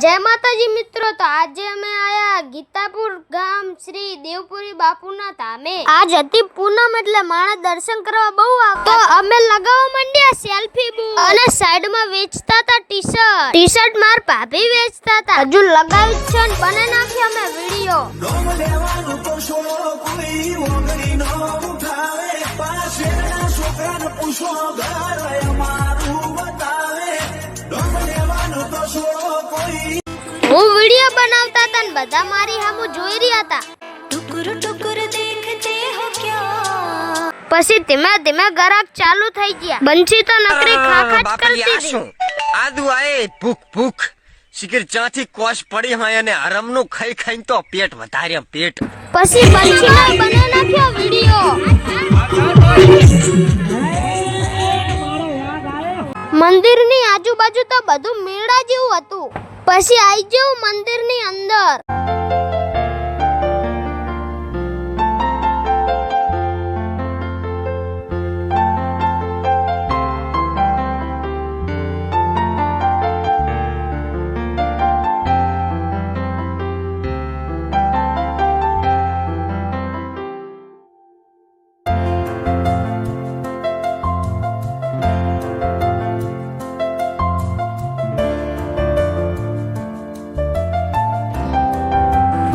जय माताजी मित्रों। तो आज અમે આયા ગીતાપુર ગામ શ્રી દેવપુરી બાપુના ધામે। આજ હતી પૂનમ એટલે માણસ દર્શન કરવા બહુ આવતા। તો અમે લગાવવા માંડ્યા સેલ્ફી બૂથ અને સાઈડમાં વેચતા હતા ટી-શર્ટ માર ભાભી વેચતા હતા। હજુ લગાવી છે ને બને નાખી અમે વિડિયો। હું વિડિયો બનાવતા હતા ને બધા મારી સામું જોઈ રહ્યા હતા। પછી ધીમે ધીમે ગરાક ચાલુ થઈ ગયા। બંસી તો નકરી ખાખા જ કરતી હતી। આદુ આએ ભૂખ ભૂખ શિકર ચાથી કોશ પડી હોય અને હરમનું ખાઈ ખાઈને તો પેટ વધાર્યા પેટ। પછી બંસીને બને નાખ્યો વિડિયો। મંદિરની આજુબાજુ તો બધું મેળા જેવું હતું। પછી આવી ગયું મંદિરની અંદર।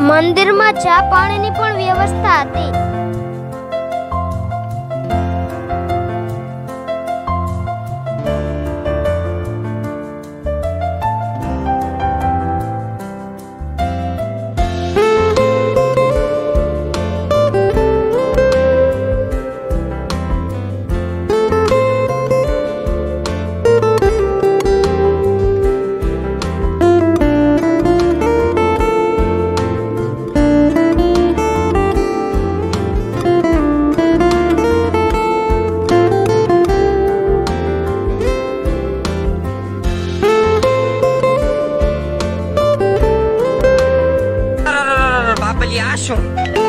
મંદિરમાં ચા પાણીની પણ વ્યવસ્થા હતી।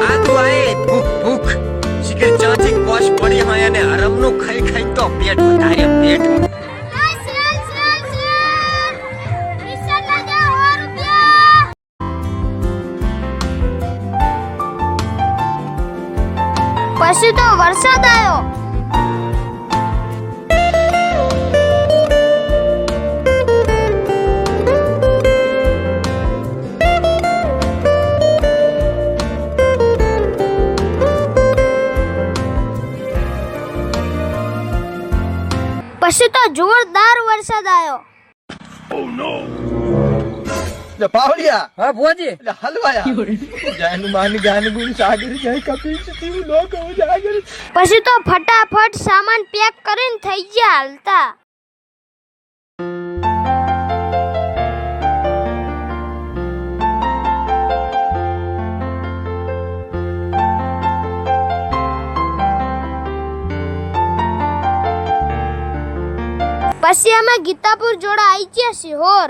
આદુ આએ ભૂખ ભૂખ શિકર ચાથી કોશ પડી હોય અને હરમનું ખાઈ ખાઈને તો પેટ વધાર્યા પેટ। પછી તો વરસાદ આવ્યો। પછી તો જોરદાર વરસાદ આવ્યો। પાવલિયા હા ભુવાજી હલવાયા જાનું માની ગાન ગુણ સાગર જાય કપી તું નો કહો જાગર। પછી તો ફટાફટ સામાન પેક કરીને થઈ ગયા હાલતા। પછી અમે ગીતાપુર જોડે આવી ગયા સિહોર।